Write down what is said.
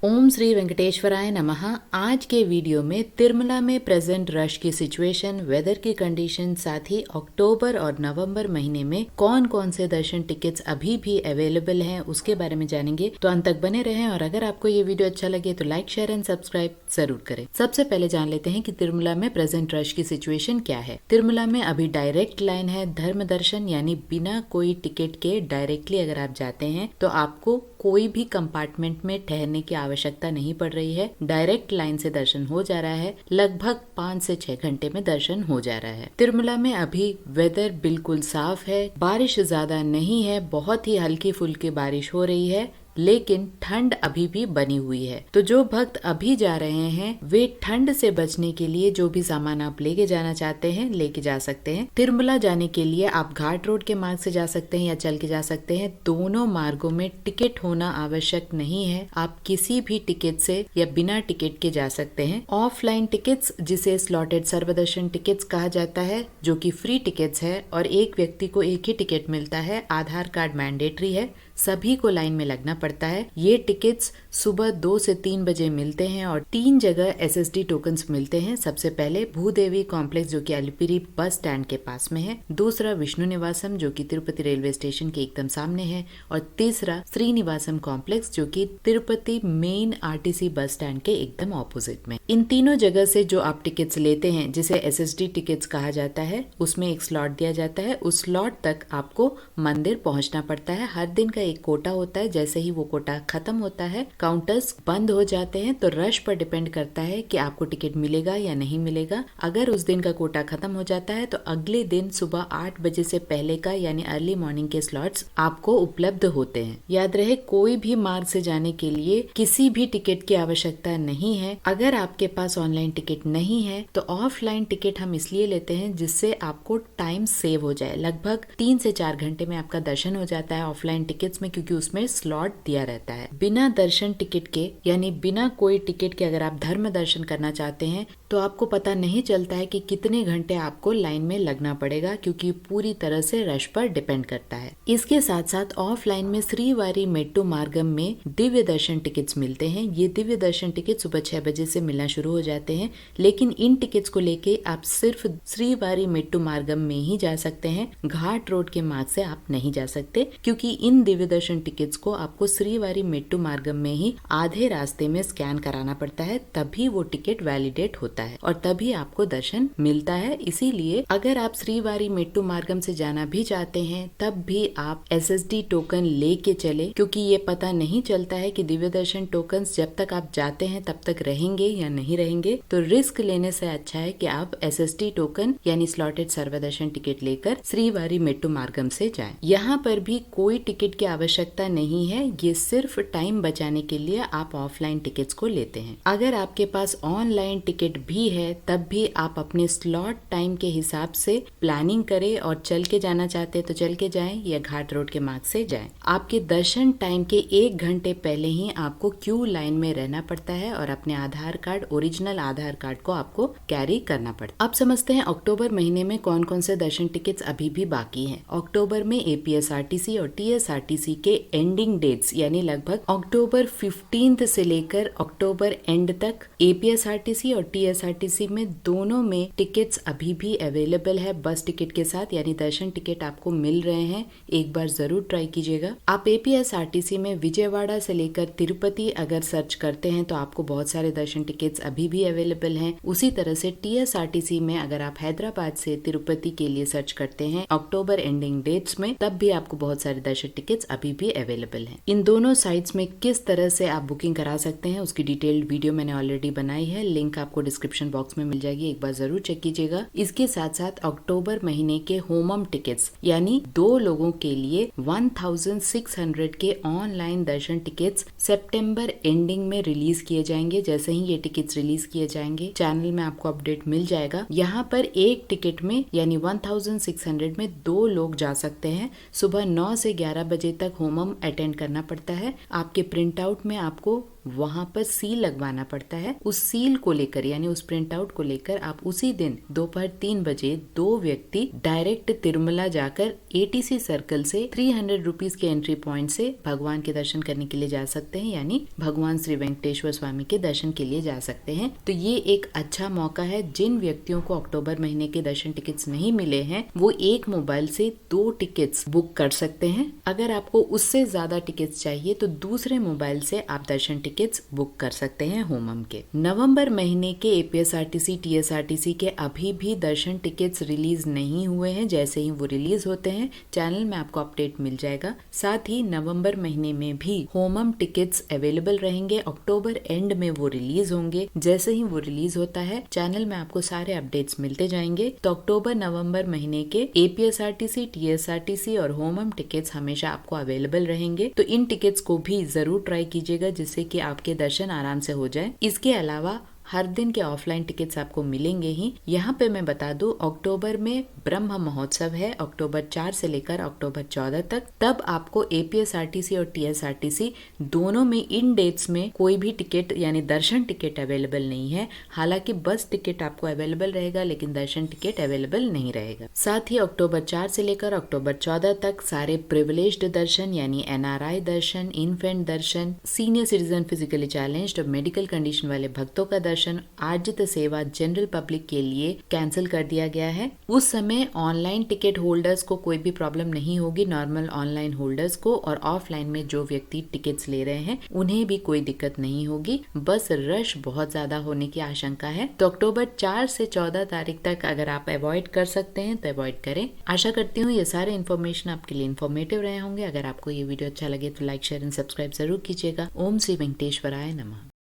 ओम श्री वेंकटेश्वराय नमः। आज के वीडियो में तिरुमला में प्रेजेंट रश की सिचुएशन, वेदर की कंडीशन, साथ ही अक्टूबर और नवंबर महीने में कौन कौन से दर्शन टिकट्स अभी भी अवेलेबल हैं उसके बारे में जानेंगे। तो अंत तक बने रहें और अगर आपको ये वीडियो अच्छा लगे तो लाइक, शेयर एंड सब्सक्राइब जरूर करें। सबसे पहले जान लेते हैं कि तिरुमला में प्रेजेंट रश की सिचुएशन क्या है। तिरुमला में अभी डायरेक्ट लाइन है धर्म दर्शन, यानी बिना कोई टिकट के डायरेक्टली अगर आप जाते हैं तो आपको कोई भी कंपार्टमेंट में ठहरने की आवश्यकता नहीं पड़ रही है। डायरेक्ट लाइन से दर्शन हो जा रहा है। लगभग 5 से 6 घंटे में दर्शन हो जा रहा है। तिरुमला में अभी वेदर बिल्कुल साफ है, बारिश ज्यादा नहीं है, बहुत ही हल्की फुल्की बारिश हो रही है, लेकिन ठंड अभी भी बनी हुई है। तो जो भक्त अभी जा रहे हैं वे ठंड से बचने के लिए जो भी सामान आप लेके जाना चाहते हैं लेके जा सकते हैं। तिरुमला जाने के लिए आप घाट रोड के मार्ग से जा सकते हैं या चल के जा सकते हैं। दोनों मार्गों में टिकट होना आवश्यक नहीं है। आप किसी भी टिकट से या बिना टिकट के जा सकते हैं। ऑफलाइन टिकट्स, जिसे स्लॉटेड सर्वदर्शन टिकट्स कहा जाता है, जो कि फ्री टिकट्स है और एक व्यक्ति को एक ही टिकट मिलता है। आधार कार्ड मैंडेटरी है, सभी को लाइन में लगना पड़ता है। ये टिकट्स सुबह 2 से 3 बजे मिलते हैं और 3 जगह SSD टोकन्स मिलते हैं। सबसे पहले भूदेवी कॉम्प्लेक्स, जो कि अलिपिरी बस स्टैंड के पास में है। दूसरा विष्णु निवासम, जो कि तिरुपति रेलवे स्टेशन के एकदम सामने है। और तीसरा श्रीनिवासम कॉम्प्लेक्स, जो कि Tirupati main RTC bus stand के एकदम ऑपोजिट में। इन तीनों जगह से जो आप टिकट्स लेते हैं, जिसे SSD टिकट्स कहा जाता है, उसमें एक स्लॉट दिया जाता है। उस स्लॉट तक आपको मंदिर पहुंचना पड़ता है। हर दिन का एक कोटा होता है। जैसे ही वो कोटा खत्म होता है काउंटर्स बंद हो जाते हैं। तो रश पर डिपेंड करता है कि आपको टिकट मिलेगा या नहीं मिलेगा। अगर उस दिन का कोटा खत्म हो जाता है तो अगले दिन सुबह 8 बजे से पहले का, यानी अर्ली मॉर्निंग के स्लॉट्स आपको उपलब्ध होते हैं। याद रहे, कोई भी मार्ग से जाने के लिए किसी भी टिकट की आवश्यकता नहीं है। अगर आपके पास ऑनलाइन टिकट नहीं है तो ऑफलाइन टिकट हम इसलिए लेते हैं जिससे आपको टाइम सेव हो जाए। लगभग 3 से 4 घंटे में आपका दर्शन हो जाता है ऑफलाइन टिकट्स में, क्योंकि उसमें स्लॉट दिया रहता है। बिना दर्शन टिकट के, यानी बिना कोई टिकट के अगर आप धर्म दर्शन करना चाहते हैं तो आपको पता नहीं चलता है कि कितने घंटे आपको लाइन में लगना पड़ेगा, क्योंकि पूरी तरह से रश पर डिपेंड करता है। इसके साथ साथ ऑफलाइन में श्रीवारी मेट्टू मार्गम में दिव्य दर्शन टिकट्स मिलते हैं। ये दिव्य दर्शन टिकट सुबह 6 बजे से मिलना शुरू हो जाते हैं, लेकिन इन टिकट्स को लेके आप सिर्फ श्रीवारी मेट्टू मार्गम में ही जा सकते हैं। घाट रोड के मार्ग से आप नहीं जा सकते, क्योंकि इन दिव्य दर्शन टिकट्स को आपको श्रीवारी मेट्टू मार्गम में ही आधे रास्ते में स्कैन कराना पड़ता है, तभी वो टिकट वैलिडेट होता है और तभी आपको दर्शन मिलता है। इसीलिए अगर आप श्रीवारी मेट्टू मार्गम से जाना भी चाहते हैं तब भी आप SSD टोकन लेके चले, क्योंकि ये पता नहीं चलता है कि दिव्य दर्शन टोकन जब तक आप जाते हैं तब तक रहेंगे या नहीं रहेंगे। तो रिस्क लेने से अच्छा है कि आप SSD टोकन यानी स्लॉटेड सर्वदर्शन टिकट लेकर श्रीवारी मेट्टू मार्गम से जाएं। यहाँ पर भी कोई टिकट की आवश्यकता नहीं है। ये सिर्फ टाइम बचाने के लिए आप ऑफलाइन टिकट्स को लेते हैं। अगर आपके पास ऑनलाइन टिकट भी है तब भी आप अपने स्लॉट टाइम के हिसाब से प्लानिंग करें और चल के जाना चाहते हैं तो चल के जाएं या घाट रोड के मार्ग से जाएं। आपके दर्शन टाइम के 1 घंटे पहले ही आपको क्यू लाइन में रहना पड़ता है और अपने आधार कार्ड, ओरिजिनल आधार कार्ड को आपको कैरी करना पड़ता है। अब समझते हैं अक्टूबर महीने में कौन कौन से दर्शन टिकट्स अभी भी बाकी हैं। अक्टूबर में APSRTC और TSRTC के एंडिंग डेट्स, यानी लगभग अक्टूबर 15 से लेकर अक्टूबर एंड तक APSRTC और TSRTC में दोनों में टिकट्स अभी भी अवेलेबल है बस टिकट के साथ, यानी दर्शन टिकट आपको मिल रहे हैं। एक बार जरूर ट्राई कीजिएगा। आप APSRTC में विजयवाड़ा से लेकर तिरुपति अगर सर्च करते हैं तो आपको बहुत सारे दर्शन टिकट्स अभी भी अवेलेबल हैं। उसी तरह से TSRTC में अगर आप हैदराबाद से तिरुपति के लिए सर्च करते हैं अक्टूबर एंडिंग डेट्स में, तब भी आपको बहुत सारे दर्शन टिकट्स अभी भी अवेलेबल हैं। इन दोनों साइट्स में किस तरह से आप बुकिंग करा सकते हैं उसकी डिटेल्ड वीडियो मैंने ऑलरेडी बनाई है, लिंक आपको डिस्क्रिप्शन बॉक्स में मिल जाएगी, एक बार जरूर चेक कीजिएगा। इसके साथ साथ अक्टूबर महीने के होमम टिकट्स, यानी 2 लोगों के लिए 1600 के ऑनलाइन दर्शन टिकट्स सितंबर एंडिंग में रिलीज किए जाएंगे। जैसे ही ये टिकट्स रिलीज किए जाएंगे चैनल में आपको अपडेट मिल जाएगा। यहाँ पर एक टिकट में यानी 1600 में 2 लोग जा सकते हैं। सुबह 9 से 11 बजे तक होमम अटेंड करना पड़ता है। आपके प्रिंट आउट में आपको वहाँ पर सील लगवाना पड़ता है। उस सील को लेकर यानी उस प्रिंट आउट को लेकर आप उसी दिन दोपहर 3 बजे 2 व्यक्ति डायरेक्ट तिरुमला जाकर ATC सर्कल से 300 रुपीज के एंट्री पॉइंट से भगवान के दर्शन करने के लिए जा सकते हैं, यानी भगवान श्री वेंकटेश्वर स्वामी के दर्शन के लिए जा सकते हैं। तो ये एक अच्छा मौका है। जिन व्यक्तियों को अक्टूबर महीने के दर्शन टिकट्स नहीं मिले हैं वो एक मोबाइल से 2 टिकट्स बुक कर सकते हैं। अगर आपको उससे ज्यादा टिकट्स चाहिए तो दूसरे मोबाइल से आप दर्शन टिकट्स बुक कर सकते हैं होमम के। नवंबर महीने के APSRTC TSRTC के अभी भी दर्शन टिकट्स रिलीज नहीं हुए हैं। जैसे ही वो रिलीज होते हैं चैनल में आपको अपडेट मिल जाएगा। साथ ही नवंबर महीने में भी होमम टिकट्स अवेलेबल रहेंगे। अक्टूबर एंड में वो रिलीज होंगे। जैसे ही वो रिलीज होता है चैनल में आपको सारे अपडेट्स मिलते जाएंगे। तो अक्टूबर नवंबर महीने के APSRTC TSRTC और होमम टिकट्स हमेशा आपको अवेलेबल रहेंगे। तो इन टिकट्स को भी जरूर ट्राई कीजिएगा जिससे कि आपके दर्शन आराम से हो जाए। इसके अलावा हर दिन के ऑफलाइन टिकट्स आपको मिलेंगे ही। यहाँ पे मैं बता दूं अक्टूबर में ब्रह्म महोत्सव है अक्टूबर 4 से लेकर अक्टूबर 14 तक। तब आपको APSRTC और TSRTC दोनों में इन डेट्स में कोई भी टिकट यानी दर्शन टिकट अवेलेबल नहीं है। हालांकि बस टिकट आपको अवेलेबल रहेगा लेकिन दर्शन टिकट अवेलेबल नहीं रहेगा। साथ ही अक्टूबर 4 से लेकर अक्टूबर 14 तक सारे प्रिविलेज्ड दर्शन यानी NRI दर्शन, इन्फेंट दर्शन, सीनियर सिटीजन फिजिकली चैलेंज्ड और मेडिकल कंडीशन वाले भक्तों का दर्शन आर्जित सेवा जनरल पब्लिक के लिए कैंसिल कर दिया गया है। उस समय ऑनलाइन टिकट होल्डर्स को कोई भी प्रॉब्लम नहीं होगी। नॉर्मल ऑनलाइन होल्डर्स को और ऑफलाइन में जो व्यक्ति टिकट्स ले रहे हैं उन्हें भी कोई दिक्कत नहीं होगी। बस रश बहुत ज्यादा होने की आशंका है। तो अक्टूबर 4 से 14 तारीख तक अगर आप अवॉइड कर सकते हैं तो अवॉइड करें। आशा करती हूँ ये सारे इन्फॉर्मेशन आपके लिए इन्फॉर्मेटिव रहे होंगे। अगर आपको ये वीडियो अच्छा लगे तो लाइक, शेयर एंड सब्सक्राइब जरूर कीजिएगा। ओम श्री वेंकटेश्वराय नमः।